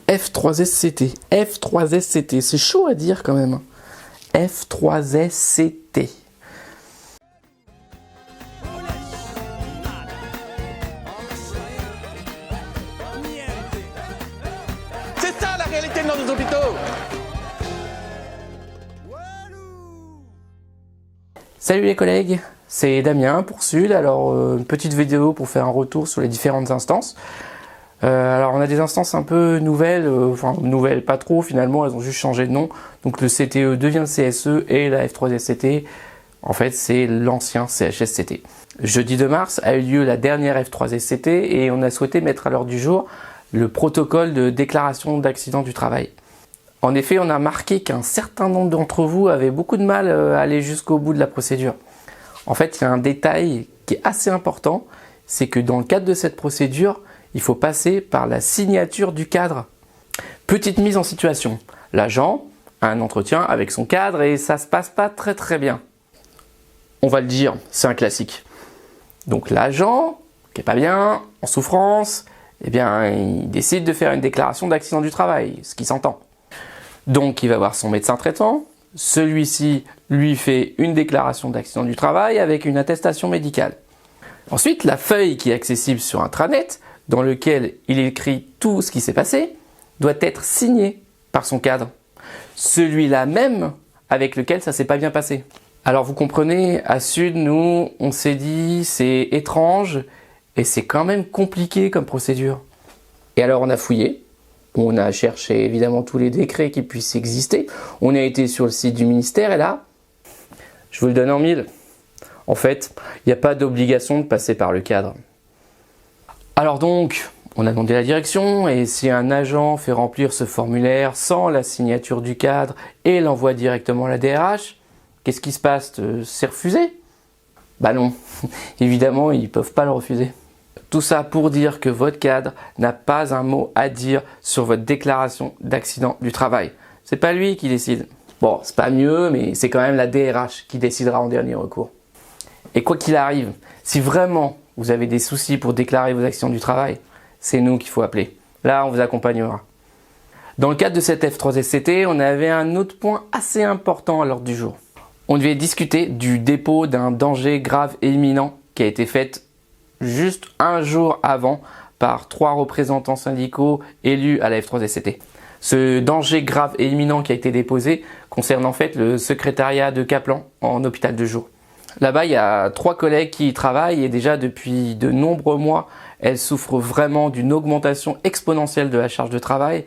F3SCT. F3SCT, c'est chaud à dire quand même. F3SCT. C'est ça la réalité dans nos hôpitaux. Salut les collègues, c'est Damien pour Sud. Alors une petite vidéo pour faire un retour sur les différentes instances. Alors on a des instances un peu nouvelles, enfin nouvelles pas trop finalement, elles ont juste changé de nom. Donc le CTE devient le CSE et la F3SCT, en fait c'est l'ancien CHSCT. Jeudi 2 mars a eu lieu la dernière F3SCT et on a souhaité mettre à l'ordre du jour le protocole de déclaration d'accident du travail. En effet, on a remarqué qu'un certain nombre d'entre vous avaient beaucoup de mal à aller jusqu'au bout de la procédure. En fait, il y a un détail qui est assez important, c'est que dans le cadre de cette procédure, il faut passer par la signature du cadre. Petite mise en situation. L'agent a un entretien avec son cadre et ça se passe pas très bien. On va le dire, c'est un classique. Donc l'agent, qui est pas bien, en souffrance, eh bien, il décide de faire une déclaration d'accident du travail, ce qui s'entend. Donc il va voir son médecin traitant, celui-ci lui fait une déclaration d'accident du travail avec une attestation médicale. Ensuite, la feuille qui est accessible sur intranet, dans lequel il écrit tout ce qui s'est passé, doit être signée par son cadre. Celui-là même avec lequel ça s'est pas bien passé. Alors vous comprenez, à Sud, nous, on s'est dit c'est étrange et c'est quand même compliqué comme procédure. Et alors on a fouillé. On a cherché évidemment tous les décrets qui puissent exister. On a été sur le site du ministère et là, je vous le donne en mille. En fait, il n'y a pas d'obligation de passer par le cadre. Alors donc, on a demandé à la direction et si un agent fait remplir ce formulaire sans la signature du cadre et l'envoie directement à la DRH, qu'est-ce qui se passe? C'est refusé? Bah non, évidemment, ils ne peuvent pas le refuser. Tout ça pour dire que votre cadre n'a pas un mot à dire sur votre déclaration d'accident du travail. C'est pas lui qui décide. Bon, c'est pas mieux, mais c'est quand même la DRH qui décidera en dernier recours. Et quoi qu'il arrive, si vraiment vous avez des soucis pour déclarer vos accidents du travail, c'est nous qu'il faut appeler. Là, on vous accompagnera. Dans le cadre de cette F3SCT, on avait un autre point assez important à l'ordre du jour. On devait discuter du dépôt d'un danger grave et imminent qui a été fait juste un jour avant par 3 représentants syndicaux élus à la F3SCT. Ce danger grave et imminent qui a été déposé concerne en fait le secrétariat de Kaplan en hôpital de jour. Là-bas, il y a 3 collègues qui y travaillent et déjà depuis de nombreux mois, elles souffrent vraiment d'une augmentation exponentielle de la charge de travail.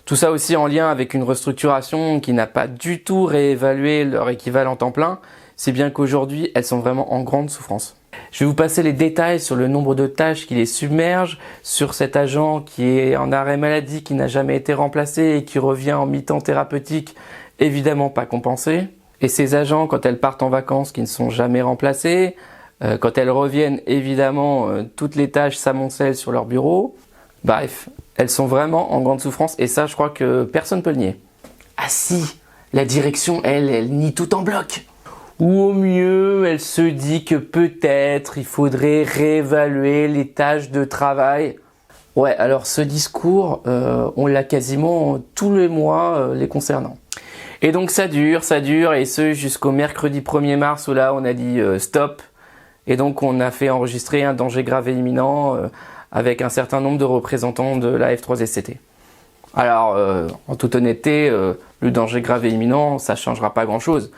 Tout ça aussi en lien avec une restructuration qui n'a pas du tout réévalué leur équivalent temps plein, si bien qu'aujourd'hui, elles sont vraiment en grande souffrance. Je vais vous passer les détails sur le nombre de tâches qui les submergent, sur cet agent qui est en arrêt maladie, qui n'a jamais été remplacé et qui revient en mi-temps thérapeutique, évidemment pas compensé. Et ces agents, quand elles partent en vacances, qui ne sont jamais remplacés, quand elles reviennent, évidemment, toutes les tâches s'amoncellent sur leur bureau. Bref, elles sont vraiment en grande souffrance et ça, je crois que personne ne peut le nier. Ah si, la direction, elle nie tout en bloc. Ou au mieux, elle se dit que peut-être il faudrait réévaluer les tâches de travail. Ouais, alors ce discours, on l'a quasiment tous les mois les concernant. Et donc ça dure, et ce jusqu'au mercredi 1er mars où là on a dit stop. Et donc on a fait enregistrer un danger grave et imminent avec un certain nombre de représentants de la F3SCT. Alors, en toute honnêteté, le danger grave et imminent, ça ne changera pas grand-chose.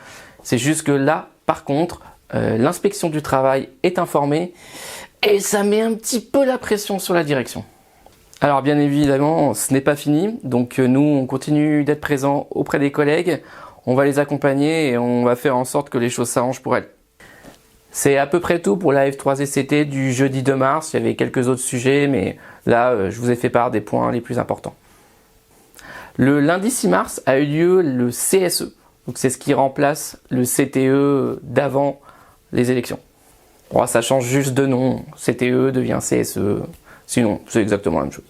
C'est juste que là, par contre, l'inspection du travail est informée et ça met un petit peu la pression sur la direction. Alors bien évidemment, ce n'est pas fini, donc nous on continue d'être présents auprès des collègues, on va les accompagner et on va faire en sorte que les choses s'arrangent pour elles. C'est à peu près tout pour la F3SCT du jeudi 2 mars, il y avait quelques autres sujets, mais là je vous ai fait part des points les plus importants. Le lundi 6 mars a eu lieu le CSE, donc c'est ce qui remplace le CTE d'avant les élections. Bon, ça change juste de nom, CTE devient CSE, sinon c'est exactement la même chose.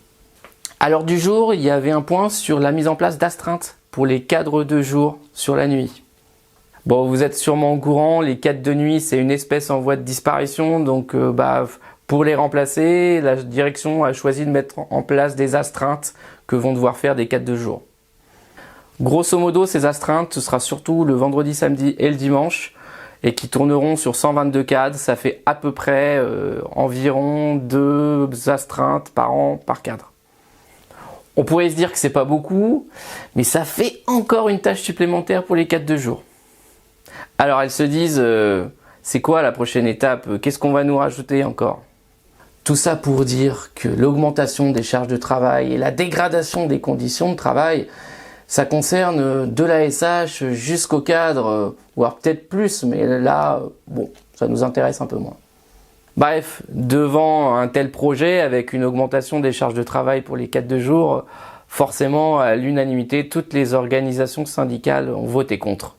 À l'heure du jour, il y avait un point sur la mise en place d'astreintes pour les cadres de jour sur la nuit. Bon, vous êtes sûrement au courant, les cadres de nuit c'est une espèce en voie de disparition, donc Pour les remplacer, la direction a choisi de mettre en place des astreintes que vont devoir faire des cadres de jour. Grosso modo, ces astreintes, ce sera surtout le vendredi, samedi et le dimanche, et qui tourneront sur 122 cadres. Ça fait à peu près environ 2 astreintes par an par cadre. On pourrait se dire que c'est pas beaucoup, mais ça fait encore une tâche supplémentaire pour les cadres de jour. Alors elles se disent, c'est quoi la prochaine étape? Qu'est-ce qu'on va nous rajouter encore? Tout ça pour dire que l'augmentation des charges de travail et la dégradation des conditions de travail, ça concerne de l'ASH jusqu'au cadre, voire peut-être plus, mais là, bon, ça nous intéresse un peu moins. Bref, devant un tel projet avec une augmentation des charges de travail pour les cadres de jour, forcément, à l'unanimité, toutes les organisations syndicales ont voté contre.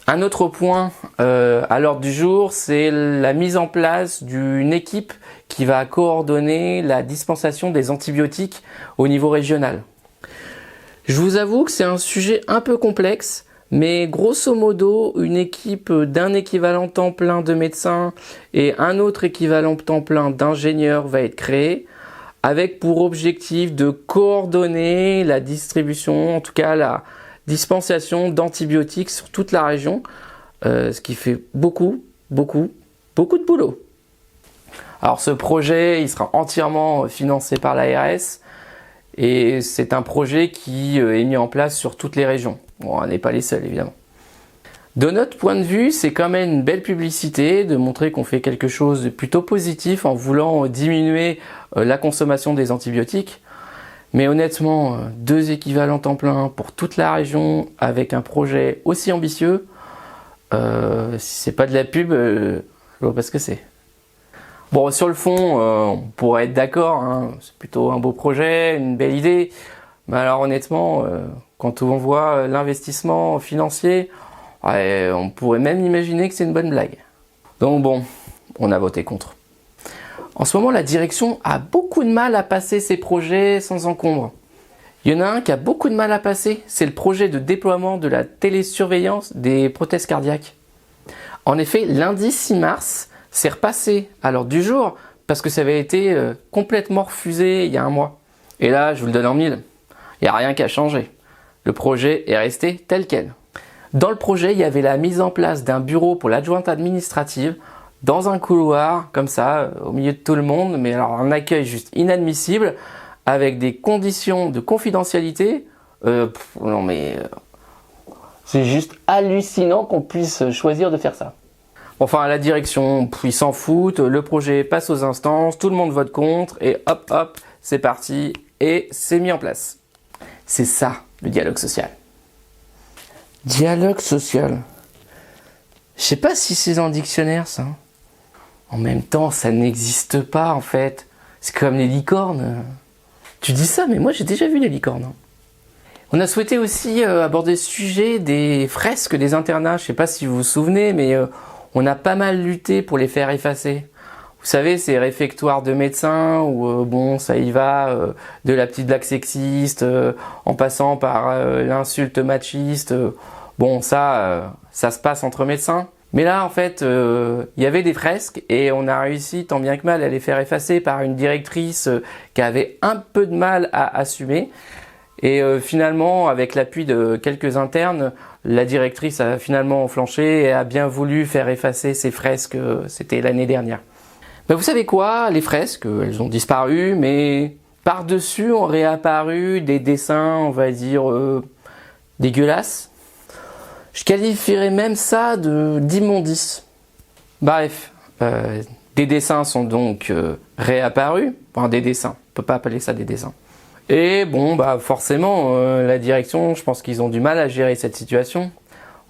Un autre point à l'ordre du jour, c'est la mise en place d'une équipe qui va coordonner la dispensation des antibiotiques au niveau régional. Je vous avoue que c'est un sujet un peu complexe, mais grosso modo, une équipe d'un équivalent temps plein de médecins et un autre équivalent temps plein d'ingénieurs va être créée, avec pour objectif de coordonner la distribution, en tout cas la dispensation d'antibiotiques sur toute la région, ce qui fait beaucoup de boulot. Alors ce projet, il sera entièrement financé par l'ARS et c'est un projet qui est mis en place sur toutes les régions. Bon, on n'est pas les seuls évidemment. De notre point de vue, c'est quand même une belle publicité de montrer qu'on fait quelque chose de plutôt positif en voulant diminuer la consommation des antibiotiques. Mais honnêtement, 2 équivalents temps plein pour toute la région avec un projet aussi ambitieux, si c'est pas de la pub, je vois pas ce que c'est. Bon, sur le fond, on pourrait être d'accord, hein, c'est plutôt un beau projet, une belle idée. Mais alors honnêtement, quand on voit l'investissement financier, ouais, on pourrait même imaginer que c'est une bonne blague. Donc bon, on a voté contre. En ce moment, la direction a beaucoup de mal à passer ses projets sans encombre. Il y en a un qui a beaucoup de mal à passer, c'est le projet de déploiement de la télésurveillance des prothèses cardiaques. En effet, lundi 6 mars, c'est repassé à l'ordre du jour parce que ça avait été complètement refusé il y a un mois. Et là, je vous le donne en mille, il n'y a rien qu'à changer. Le projet est resté tel quel. Dans le projet, il y avait la mise en place d'un bureau pour l'adjointe administrative dans un couloir, comme ça, au milieu de tout le monde, mais alors un accueil juste inadmissible, avec des conditions de confidentialité. Non mais c'est juste hallucinant qu'on puisse choisir de faire ça. Enfin, la direction, ils s'en foutent, le projet passe aux instances, tout le monde vote contre, et hop hop, c'est parti, et c'est mis en place. C'est ça, le dialogue social. Dialogue social. Je sais pas si c'est dans le dictionnaire, ça. En même temps, ça n'existe pas, en fait. C'est comme les licornes. Tu dis ça, mais moi, j'ai déjà vu les licornes. On a souhaité aussi aborder le sujet des fresques des internats. Je sais pas si vous vous souvenez, mais on a pas mal lutté pour les faire effacer. Vous savez, ces réfectoires de médecins où, bon, ça y va, de la petite blague sexiste, en passant par l'insulte machiste. Bon, ça se passe entre médecins. Mais là, en fait, il y avait des fresques et on a réussi tant bien que mal à les faire effacer par une directrice qui avait un peu de mal à assumer. Et finalement, avec l'appui de quelques internes, la directrice a finalement flanché et a bien voulu faire effacer ces fresques. C'était l'année dernière. Ben, vous savez quoi? Les fresques, elles ont disparu, mais par-dessus ont réapparu des dessins, on va dire, dégueulasses. Je qualifierais même ça d'immondice. Bref, des dessins sont donc réapparus. Enfin, des dessins, on peut pas appeler ça des dessins. Et bon, bah forcément, la direction, je pense qu'ils ont du mal à gérer cette situation.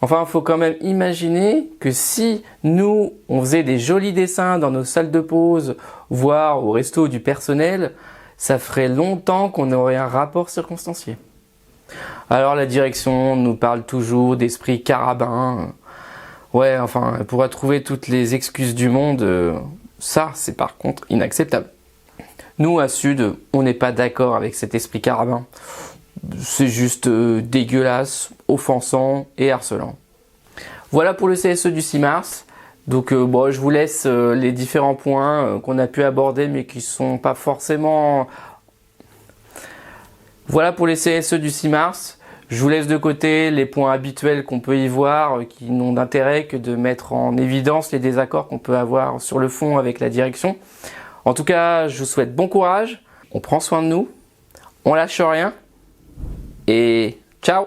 Enfin, il faut quand même imaginer que si nous, on faisait des jolis dessins dans nos salles de pause, voire au resto du personnel, ça ferait longtemps qu'on aurait un rapport circonstancié. Alors la direction nous parle toujours d'esprit carabin. Ouais, enfin, elle pourra trouver toutes les excuses du monde. Ça, c'est par contre inacceptable. Nous, à Sud, on n'est pas d'accord avec cet esprit carabin. C'est juste dégueulasse, offensant et harcelant. Voilà pour le CSE du 6 mars. Donc bon, je vous laisse les différents points qu'on a pu aborder mais qui sont pas forcément... Voilà pour les CSE du 6 mars. Je vous laisse de côté les points habituels qu'on peut y voir qui n'ont d'intérêt que de mettre en évidence les désaccords qu'on peut avoir sur le fond avec la direction. En tout cas, je vous souhaite bon courage, on prend soin de nous, on lâche rien et ciao!